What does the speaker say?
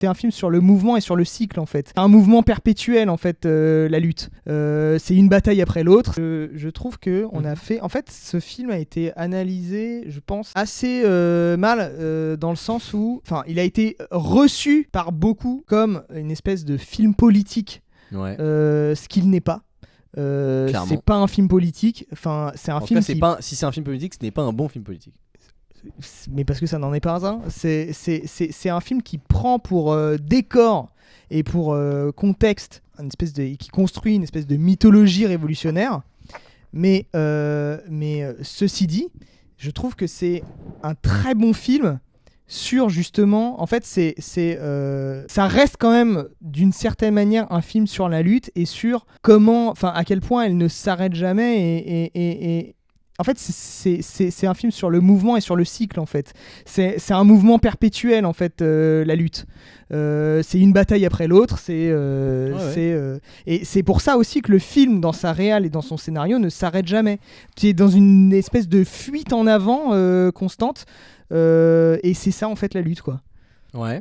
C'est un film sur le mouvement et sur le cycle en fait. C'est un mouvement perpétuel en fait, la lutte. C'est une bataille après l'autre. Je trouve que on a fait. En fait, ce film a été analysé, je pense, assez mal dans le sens où, enfin, il a été reçu par beaucoup comme une espèce de film politique, Ouais. ce qu'il n'est pas. C'est pas un film politique. Enfin, c'est un En tout film cas, si c'est un film politique, ce n'est pas un bon film politique. mais parce que ça n'en est pas un. C'est un film qui prend pour décor et pour contexte qui construit une espèce de mythologie révolutionnaire. Mais ceci dit, je trouve que c'est un très bon film sur justement, en fait, ça reste quand même d'une certaine manière un film sur la lutte et sur comment, enfin, à quel point elle ne s'arrête jamais et en fait, c'est un film sur le mouvement et sur le cycle, en fait. C'est un mouvement perpétuel, en fait, la lutte. C'est une bataille après l'autre. Et c'est pour ça aussi que le film, dans sa réal et dans son scénario, ne s'arrête jamais. Tu es dans une espèce de fuite en avant constante. Et c'est ça, en fait, la lutte, quoi. Ouais.